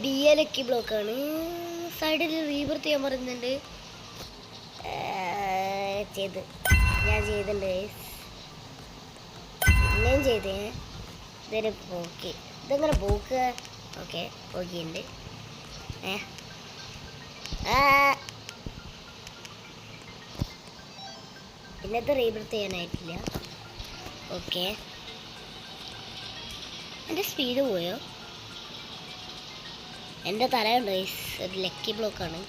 DLK ബ്ലോക്കാണ്. സൈഡിൽ rebirth ചെയ്യാൻ പറയുന്നുണ്ട്. ഞാൻ ചെയ്തിട്ടുണ്ട്. പിന്നെയും ചെയ്തേ. ഇതൊരു പോക്കി. ഇതെങ്ങനെ പോക്കുക? ഓക്കെ പോക്കിയുണ്ട്. ഇന്നത്തെ റീബർത്ത് ചെയ്യാനായിട്ടില്ല. ഓക്കെ, എൻ്റെ സ്പീഡ് പോയോ? എൻ്റെ തലയുണ്ട്. ഒരു ലക്കി ബ്ലോക്കാണ്.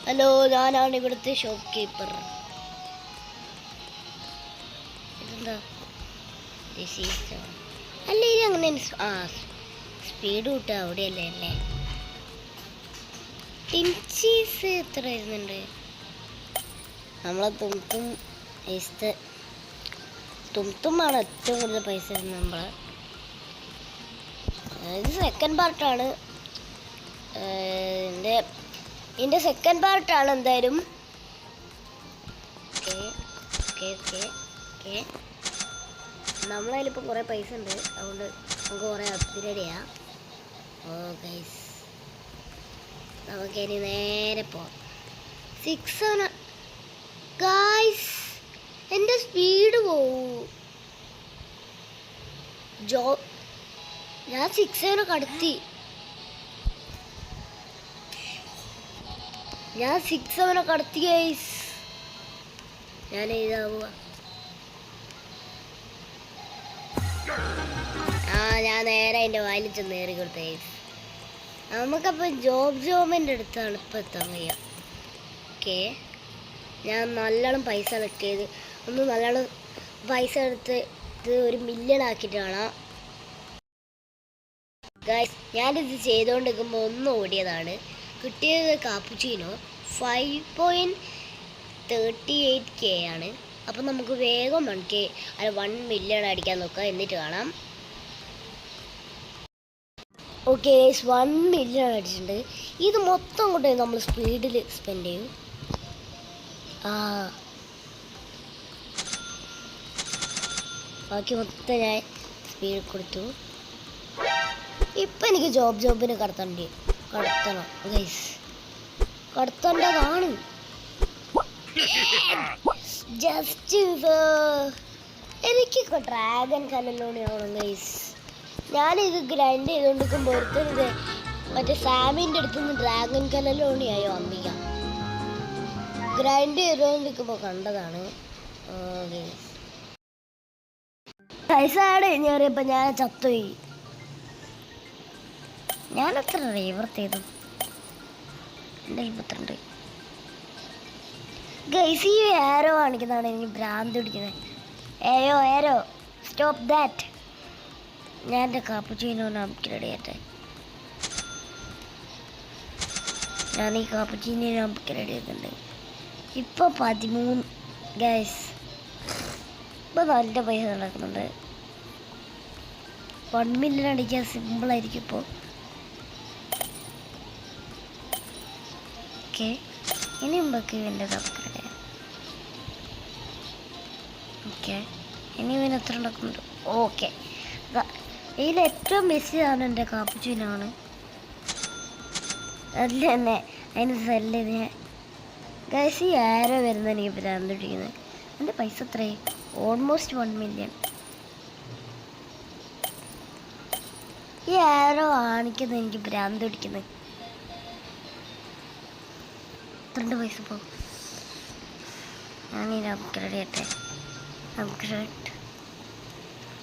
ഹലോ, ഞാനാണ് ഇവിടുത്തെ ഷോപ്പ് കീപ്പർ. ഇതെന്താ അല്ല, ഇത് അങ്ങനെ സ്പീഡ് കൂട്ടുക അവിടെയല്ലേ അല്ലേ? ടിൻചീസ് എത്ര വരുന്നുണ്ട്? നമ്മളെ തുംതുമാണ് ഏറ്റവും കൂടുതൽ പൈസ വരുന്നത്. നമ്മളെ ഇത് സെക്കൻഡ് പാർട്ടാണ്. ഇതിൻ്റെ സെക്കൻഡ് പാർട്ടാണ് എന്തായാലും. ഓക്കെ നമ്മളതിലിപ്പോൾ കുറേ പൈസ ഉണ്ട്, അതുകൊണ്ട് നമുക്ക് കുറേ അപ്ഗ്രേഡ് ചെയ്യാം. ഓ ഗൈസ്, നമുക്കിനി നേരെ പോവാം. 6 ഗൈസ്, എൻ്റെ സ്പീഡ് പോവും. ഞാൻ 6 കടത്തി. ഞാൻ 6 കടത്തി ഗൈസ്. ഞാൻ എഴുതാവുക. ഞാൻ നേരെ അതിൻ്റെ വായിൽ ചെന്ന് കയറി കൊടുത്ത ഗൈസ്. നമുക്കപ്പോൾ ജോബിൻ്റെ അടുത്താണ് ഇപ്പോൾ എത്താൻ കഴിയുക. ഓക്കെ, ഞാൻ നല്ലോണം പൈസ കളക്ട് ചെയ്ത് നല്ലോണം പൈസ എടുത്ത് ഇത് 1 മില്യൺ ആക്കിയിട്ട് കാണാം ഗൈസ്. ഞാനിത് ചെയ്തുകൊണ്ടിരിക്കുമ്പോൾ ഒന്ന് ഓടിയതാണ്. കിട്ടിയത് കാപ്പുച്ചീനോ 5.38K ആണ്. അപ്പം നമുക്ക് വേഗം 1K അല്ല 1 മില്യൺ അടിക്കാൻ നോക്കാം, എന്നിട്ട് കാണാം. ഓക്കെ, 1 മില്യൺ അടിച്ചിട്ടുണ്ട്. ഇത് മൊത്തം കൊണ്ട് നമ്മൾ സ്പീഡിൽ സ്പെൻഡ് ചെയ്യും. ബാക്കി മൊത്തം ഞാൻ സ്പീഡ് കൊടുത്തു. ഇപ്പം എനിക്ക് ജോബിന് കടത്തണം ഗൈസ്. കടത്തേണ്ടതാണ്. ജസ്റ്റ് എനിക്ക് ഡ്രാഗൺ കനലോണിയാവണം ഗൈസ്. ഞാനിത് ഗ്രൈൻഡ് ചെയ്തുകൊണ്ടിരിക്കുമ്പോൾ ഒരുത്തത് മറ്റേ സാമിൻ്റെ അടുത്ത് നിന്ന് ഡ്രാഗൺ കനലോണിയായോ അമ്മിക ഗ്രൈൻഡ് ചെയ്തുകൊണ്ടിരിക്കുമ്പോൾ കണ്ടതാണ്. പൈസ ആഡ് കഴിഞ്ഞറിയപ്പോൾ ഞാൻ ചത്തുപോയി. ഞാൻ എത്ര റീവർത്ത് ചെയ്തു? എൻ്റെ 72 ഗൈസ്. ഈ ഏരോ കാണിക്കുന്നതാണ് എനിക്ക് ഭ്രാന്ത് പിടിക്കുന്നത്. Arrow stop that. ഞാൻ എൻ്റെ കാപ്പുച്ചീനോനെ അപ്ഗ്രേഡ് ചെയ്യട്ടെ. ഞാൻ ഈ കാപ്പുച്ചീനോനെ അപ്ഗ്രേഡ് ചെയ്തിട്ടുണ്ട്. ഇപ്പോൾ 13 ഗൈസ്. ഇപ്പോൾ നല്ല പൈസ നടക്കുന്നുണ്ട്. 1 മില്യൺ അടിക്കാൻ സിമ്പിളായിരിക്കും ഇപ്പോൾ. ഓക്കെ, ഇനി മുമ്പൊക്കെ ഇവൻ്റെ അപ്ഗ്രേഡ് ചെയ്യാം. ഓക്കെ, ഇനി ഇവൻ എത്ര നടക്കുന്നുണ്ട്? ഓക്കെ, ഇതിൽ ഏറ്റവും ബെസ്റ്റാണ് എൻ്റെ കാപ്പുച്ചീനാണ്. അതിൽ തന്നെ അതിന് സെല്ല് ഞാൻ ഗൈസ്. ഈ ആരോ വരുന്നത് എനിക്ക് ഭ്രാന്ത് പിടിക്കുന്നത്. എൻ്റെ പൈസ എത്രയും ഓൾമോസ്റ്റ് 1 മില്യൺ. ഈ ആരോ കാണിക്കുന്നത് എനിക്ക് ഭ്രാന്ത് പിടിക്കുന്നത്. 2 പൈസ പോകും. ഞാനിത് അപ്ഗ്രേഡ് ചെയ്യട്ടെ. അപ്ഗ്രേഡ്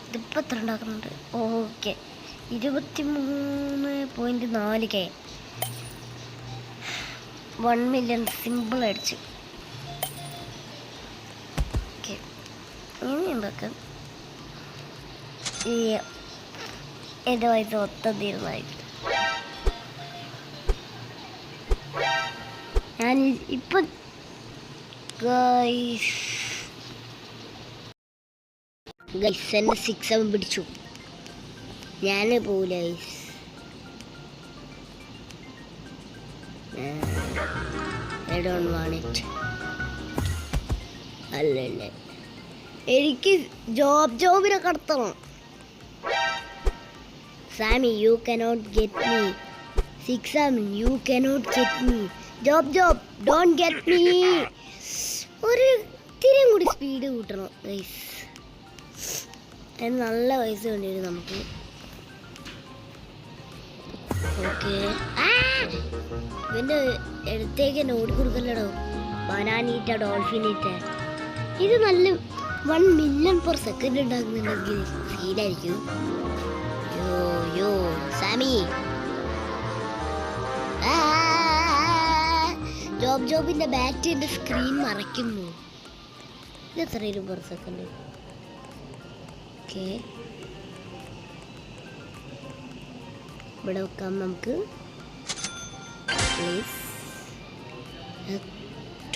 ഇതിപ്പോൾ എത്ര ഉണ്ടാക്കുന്നുണ്ട്? Okay, 23.4K. 1 മില്യൺ സിമ്പിൾ അടിച്ചു. ഓക്കെ, ഇനി എന്തൊക്കെ ഈ എൻ്റെ പൈസ മൊത്തം തീരുമാനിക്കും. ഞാൻ ഇപ്പം ഗൈസ് എന്നെ 6 പിടിച്ചു. ഞാൻ പോവില്ല guys. I don't want it. അല്ലല്ലേ, എനിക്ക് ജോബിനെ കടത്തണം. സാമി, you cannot get me. 6 you cannot get me. Job don't get me. ഒരു ഇത്തിരിയും കൂടി സ്പീഡ് കൂട്ടണം ഗൈസ്. അതിന് നല്ല പൈസ വേണ്ടി വരും നമുക്ക്. ഓക്കെ, ഇവൻ്റെ അടുത്തേക്ക് തന്നെ ഓടിക്കൊടുക്കല്ലടോ. ബനാനീറ്റ ഡോൾഫിനീറ്റ ഇത് നല്ല 1 million per second ഉണ്ടാക്കുന്നുണ്ടെങ്കിൽ സീനായിരിക്കും. യോ സാമി, ജോബിന്റെ ബാറ്റിന്റെ സ്ക്രീൻ മറയ്ക്കുന്നു. ഇത് എത്രയും പെർ സെക്കൻഡ്? ഓക്കെ, ഇവിടെ വെക്കാം നമുക്ക്. പ്ലീസ്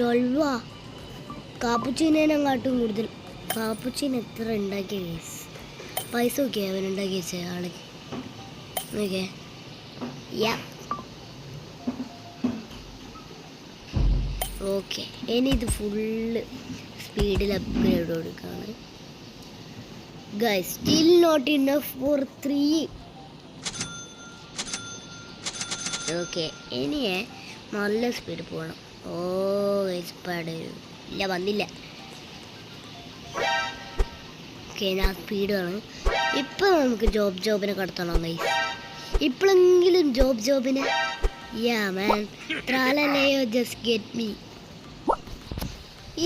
12 കാപ്പുച്ചീനേനെങ്ങാട്ടും കൂടുതൽ. കാപ്പുച്ചീൻ എത്ര ഉണ്ടാക്കിയ കേസ് പൈസ നോക്കിയാ അവനുണ്ടാക്കി വെച്ച ആള്. ഓക്കെ, ഓക്കെ, ഇനി ഇത് ഫുള്ള് സ്പീഡിൽ അപ്ഗ്രേഡ് കൊടുക്കുകയാണ് guys. Still not enough for 3. Okay, ഇനി നല്ല സ്പീഡ് പോകണം. ഓ ഗൈസ്, ഇല്ല വന്നില്ല. ഓക്കെ, ഞാൻ സ്പീഡ് വേണം. ഇപ്പം നമുക്ക് ജോബിനെ കടത്തണം ഗൈസ്. ഇപ്പോഴെങ്കിലും ജോബിനെ. യാ മാൻ, ട്രാലലയോ ജസ്റ്റ് ഗെറ്റ് മീ.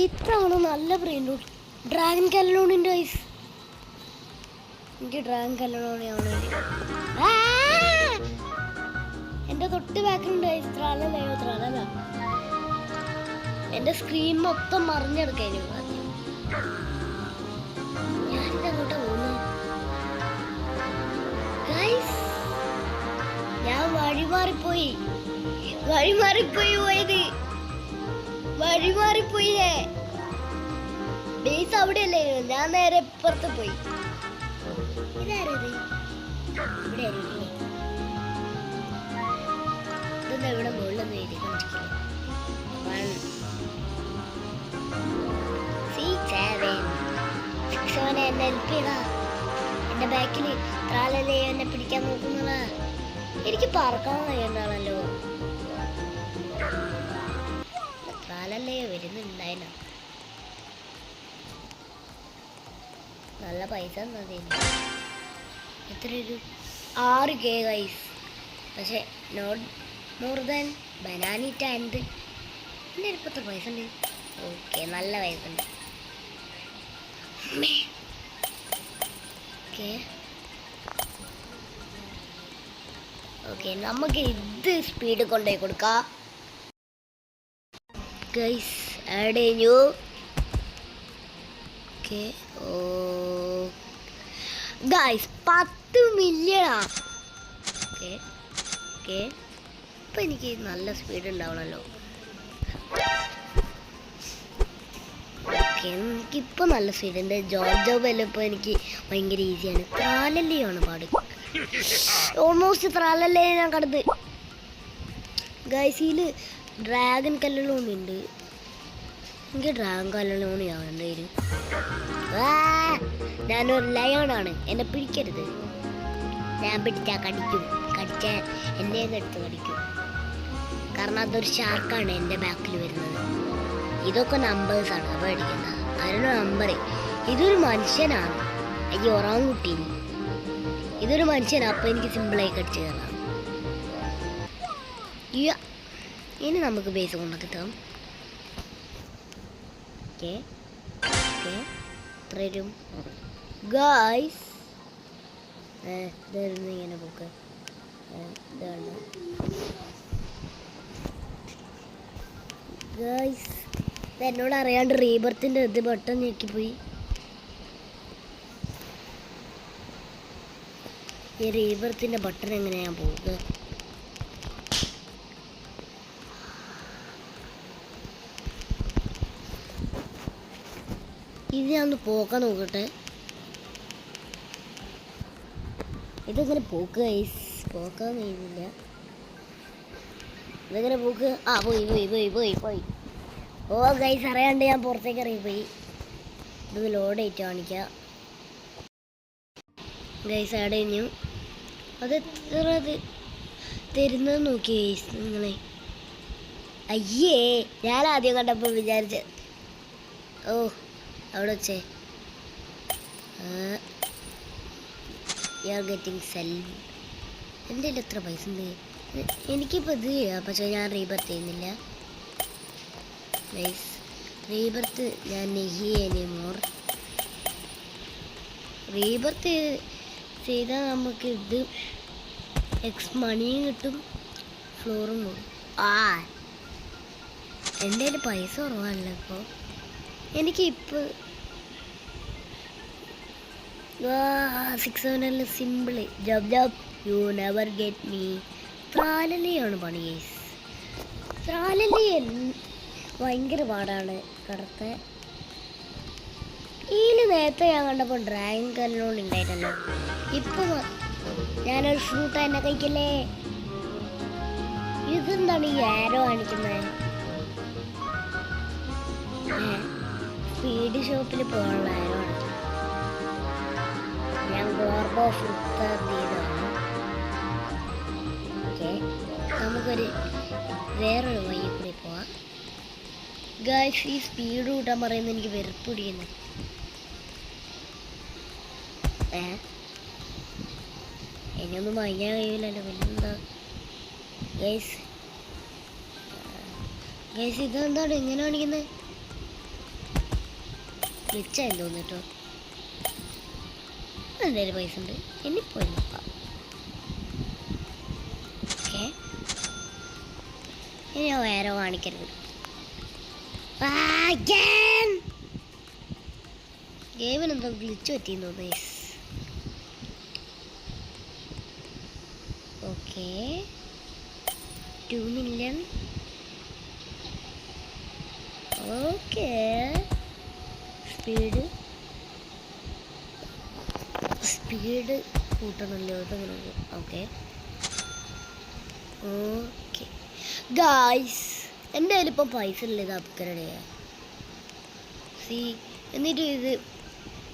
ഇത്രയാണ് നല്ല ബ്രെയിൻ റൂട്ട്. ഡ്രാഗൺ കല്ലോണിൻ്റെ ഗൈസ്. എനിക്ക് ഡ്രാഗൺ കല്ലോണിയാണ് എൻ്റെ തൊട്ട് ബാക്കിലുണ്ട് ഗൈസ്. ട്രാലല എൻ്റെ സ്ക്രീൻ മൊത്തം മറിഞ്ഞെടുക്കാനും. ഞാനിത് അങ്ങോട്ട് പോകുന്നു ഗൈസ്. ഞാൻ വഴിമാറിപ്പോയി ബേസ് അവിടെയല്ലേ, ഞാൻ നേരെ ഇപ്പുറത്ത് പോയി. ഇതാരത്? ഇവിടെ ഇതൊന്നും ഇവിടെ മുകളിലൊന്നും എഴുതിക്കാൻ പറ്റില്ല. 1 6 7 എന്നെ ഹെൽപ്പിയതാ. എൻ്റെ ബാക്കിൽ ത്രാലല്ലേ എന്നെ പിടിക്കാൻ നോക്കുന്നതാ. എനിക്ക് പറക്കണം കഴിയണ്ടാണല്ലോ. ത്രാലല്ലേ വരുന്നുണ്ടായില്ല. നല്ല പൈസ എത്ര ഒരു 6K ഗൈസ്. പക്ഷെ നോട്ട് മോർ ദാൻ ബനാനീറ്റ. എന്ത് എൻ്റെ ഇപ്പോഴത്തെ പൈസ ഉണ്ട്? ഓക്കെ, നല്ല പൈസ ഉണ്ട്. ഓക്കെ, നമുക്ക് ഇത് സ്പീഡ് കൊണ്ടുപോയി കൊടുക്കാം ഗൈസ്. ആഡ് കഴിഞ്ഞു. Okay, guys 10 മില്യണാ. ഓക്കെ, ഇപ്പം എനിക്ക് നല്ല സ്പീഡ് ഉണ്ടാവണമല്ലോ. ഓക്കെ, എനിക്കിപ്പോൾ നല്ല സ്പീഡുണ്ട്. ജോബ് എല്ലാം ഇപ്പോൾ എനിക്ക് ഭയങ്കര ഈസിയാണ്. ത്രാലല്ലിയാണ് പാട്. ഓൾമോസ്റ്റ് ത്രാലല്ലേ ഞാൻ കടന്ന് ഗൈസ്. ഇതിൽ ഡ്രാഗൺ കല്ലോണിയുണ്ട്. എനിക്ക് ഡ്രാഗൺ കല്ലോണി ആവേണ്ടി വരും. ഞാനൊരു ലയണാണ്, എന്നെ പിടിക്കരുത്. ഞാൻ പിടിച്ചാൽ കടിച്ചാൽ എന്നെ എടുത്ത് കടിക്കും. കാരണം അതൊരു ഷാർക്കാണ് എൻ്റെ ബാക്കിൽ വരുന്നത്. ഇതൊക്കെ നമ്പേഴ്സാണ് പേടിക്കുന്നത്. അതിനൊരു നമ്പർ. ഇതൊരു മനുഷ്യനാണ്. അയ്യോ, ഒറാങ്കുട്ടി. ഇതൊരു മനുഷ്യനാണ്. അപ്പോൾ എനിക്ക് സിമ്പിളായി കടിച്ചു കയറാം. ഇനി നമുക്ക് ബേസ് കൊണ്ടൊക്കെ കിട്ടാം. ഓക്കെ, ഇത്രയും ഗായ്സ്. ഇതായിരുന്നു ഇങ്ങനെ പോക്ക്. ഇതാണ് ഗായ്സ്. എന്നോട് അറിയാണ്ട് റീബർത്തിൻ്റെ ഇത് ബട്ടൺ ഞെക്കിപ്പോയി. ഈ റീബർത്തിൻ്റെ ബട്ടൺ എങ്ങനെയാണ് പോവുക? ഇത് ഞാൻ ഒന്ന് പോക്കാൻ നോക്കട്ടെ. ഇതെങ്ങനെ പോക്ക് ഗൈസ്? പോക്കാൻ കഴിയുന്നില്ല. ഇതെങ്ങനെ പോക്ക്? ആ, പോയി. ഓ ഗൈസ്, അറിയാണ്ട് ഞാൻ പുറത്തേക്ക് ഇറങ്ങിപ്പോയി. ഇത് ലോഡ് ആയിട്ട് കാണിക്കാം ഗൈസ്. ആഡ് കഴിഞ്ഞു. അത് എത്ര തരുന്നത് നോക്കി നിങ്ങളെ. അയ്യേ, ഞാൻ ആദ്യം കണ്ടപ്പോൾ വിചാരിച്ച ഓ അവിടെ വെച്ചേ യു ആർ ഗെറ്റിംഗ് സെൽ. എൻ്റെ കയ്യിൽ എത്ര പൈസ ഉണ്ട്? എനിക്കിപ്പോൾ ഇത് ചെയ്യാം, പക്ഷേ ഞാൻ റീബർത്ത് ചെയ്യുന്നില്ല. നൈസ്, റീബർത്ത് ഞാൻ നെഹി എനിമോർ. റീബർത്ത് ചെയ്താൽ നമുക്ക് ഇത് എക്സ് മണിയും കിട്ടും, ഫ്ലോറും കൂടും. എൻ്റെ കയ്യിൽ പൈസ കുറവല്ല ഇപ്പോൾ. എനിക്കിപ്പോൾ 6 സിമ്പിള് ജബ് ജബ് യു നെവർ ഗെറ്റ് മീ. ത്രാലലിയാണ് പണി ഗൈസ്. ത്രാലലി ഭയങ്കര പാടാണ് കടത്തെ. ഇതിൽ നേരത്തെ ഞാൻ കണ്ടപ്പോൾ ഡ്രാഗൺ കല്ലോണ്ട് ഉണ്ടായിട്ടല്ലോ. ഇപ്പം ഞാനൊരു ഫ്രൂട്ട് തന്നെ കഴിക്കല്ലേ. ഇതെന്താണ് ഈ ആരോ കാണിക്കുന്നത്? സ്പീഡ് ഷോപ്പിൽ പോകാനുള്ള ആരോ ആണ്. ഞാൻ ഗോർബോ ഫ്രൂട്ട് ചെയ്തതാണ്. ഓക്കെ, നമുക്കൊരു വേറൊരു വഴി കൂടി പോവാം. ഗൈസ്, ഈ സ്പീഡ് കൂട്ടാൻ പറയുന്നത് എനിക്ക് വെറുപ്പ് പിടിക്കുന്നു. ഇനിയൊന്നും വാങ്ങിക്കാൻ കഴിയില്ലല്ലോ, പിന്നെന്താ ഗൈസ്? ഗൈസ്, ഇതെന്താണ് ഇങ്ങനെ കാണിക്കുന്നത്? റിച്ചായി തോന്നിട്ടോ. എന്തായാലും പൈസ ഉണ്ട്, ഇനിയിപ്പോൾ നോക്കാം. ഓക്കെ, ഇനി ഞാൻ വേറെ കാണിക്കരുത്. ഗെയിമിനെന്തോ ഗ്ലിച്ച് പറ്റിയെന്ന് തോന്നുന്നു guys. Okay, 2 million. Okay, speed കൂട്ടണമല്ലോ. ഓക്കെ ഓക്കെ ഗായ്സ്, എൻ്റെ കയ്യിൽ ഇപ്പം പൈസ ഇല്ല. ഇത് അപ്ഗ്രേഡ് ചെയ്യാം. എന്നിട്ട് ഇത്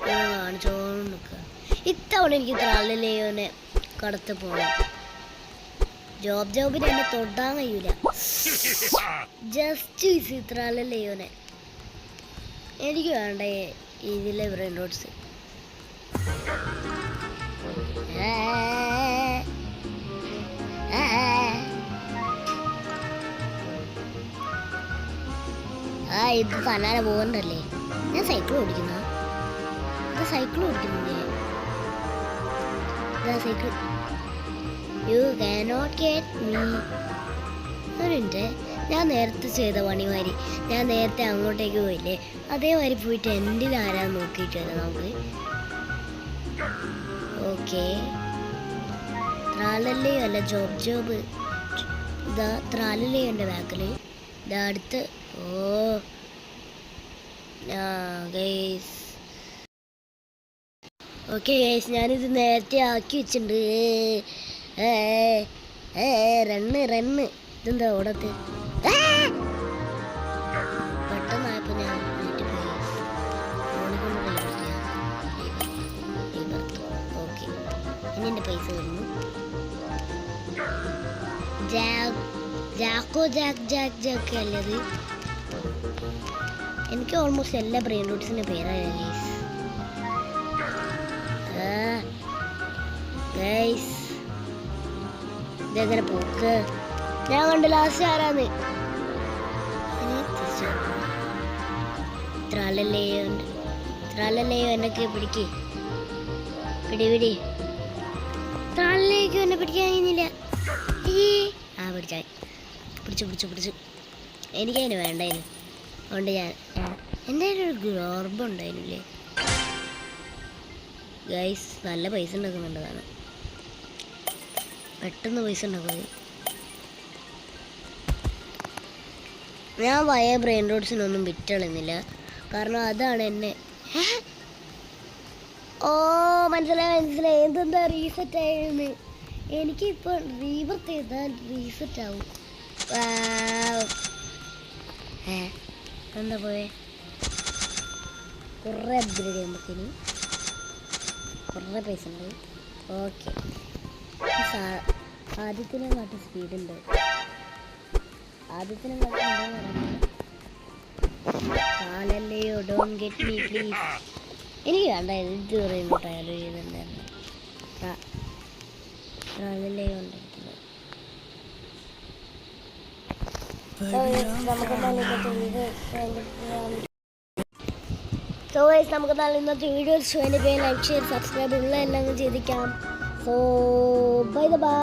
കാണിച്ചോണ്ട് നിൽക്കുക. ഇത്തവണ എനിക്ക് ത്രാലലിയോനെ കടത്ത് പോകണം. ജോബിന് എന്നെ തൊടാൻ കഴിയൂല. ജസ്റ്റ് ത്രാലലിയോനെ എനിക്ക് വേണ്ട ഇതിലെ ബ്രെയിൻ റോഡ്സ്. ഇത് തലാല പോകണ്ടല്ലേ. ഞാൻ സൈക്കിൾ ഓടിക്കുന്ന ഓടിക്കുന്നില്ലേ? Cycle you cannot get me. അവരുണ്ട്. ഞാൻ നേരത്തെ ചെയ്ത പണിമാരി ഞാൻ നേരത്തെ അങ്ങോട്ടേക്ക് പോയില്ലേ, അതേമാതിരി പോയിട്ട് എൻ്റെ ആരാന്ന് നോക്കിയിട്ട് വരാം നമുക്ക്. ഓക്കെ, ത്രാലല്ലയോ അല്ല ജോബ്. ഇതാ ത്രാലല്ലയോ എൻ്റെ ബാക്കിൽ. ഇതാ അടുത്ത്. ഓ ഗൈസ്, ഓക്കെ ഗൈസ്, ഞാനിത് നേരത്തെ ആക്കി വെച്ചിട്ടുണ്ട്. റണ്ണ് ഇതെന്താ ഓടത്ത്? പെട്ടെന്നായപ്പോൾ ഞാൻ ഓക്കെ, ഇനി എൻ്റെ പൈസ വരുന്നു. ജാക്കോ ജാക്ക് അല്ലത്. എനിക്ക് ഓൾമോസ്റ്റ് എല്ലാ ബ്രെയിൻ റൂട്ട്സിൻ്റെ പേരാണ് ഗൈസ്. ഇതെങ്ങനെ പോക്ക്? ഞാൻ കണ്ട് ലാസ്റ്റ് ആരാന്ന്. ത്രാലല്ലയോ എന്നൊക്കെ പിടിക്ക്. പിടി. ത്രാലല്ലേക്ക് എന്നെ പിടിക്കാൻ കഴിയുന്നില്ല. പിടിച്ചു. എനിക്കതിന് വേണ്ടായിരുന്നു. അതുകൊണ്ട് ഞാൻ എൻ്റെ ഒരു ഗോർബ് ഉണ്ടായിരുന്നില്ലേ ഗൈസ്. നല്ല പൈസ ഉണ്ടാക്കുന്നുണ്ടതാണ്. പെട്ടെന്ന് പൈസ ഉണ്ടാക്കുന്നത്. ഞാൻ വയ ബ്രെയിൻ റോഡ്സിനൊന്നും വിറ്റളയുന്നില്ല, കാരണം അതാണ് എന്നെ. ഓ മനസ്സിലായി. എന്തെന്താ റീസെറ്റ് ആയിരുന്നു. എനിക്കിപ്പോൾ റീബർത്ത് ചെയ്താൽ റീസെറ്റ് ആവും. എന്താ പോയെ? കുറേ അപ്ഗ്രേഡ് ചെയ്യുമ്പോഴത്തേന് കുറേ പൈസ ഉണ്ട്. ഓക്കെ, ആദ്യത്തിനെ കാട്ടി സ്പീഡുണ്ട്. ആദ്യത്തിനെ കാട്ടി കാലല്ലയോ ഡോൺ ഗെറ്റ് മീ പ്ലീസ്. എനിക്ക് വേണ്ട ഇത് പറയുമ്പോട്ടായാലും ചെയ്തിട്ടുണ്ടായിരുന്നു. കാലല്ലയോ ഉണ്ടായിരുന്നത്. നമുക്ക് ഇന്നത്തെ വീഡിയോസ് വേണ്ടി ലൈക്ക് ഷെയർ സബ്സ്ക്രൈബ് ഉള്ള എല്ലാം ചെയ്തിരിക്കാം. So bye bye.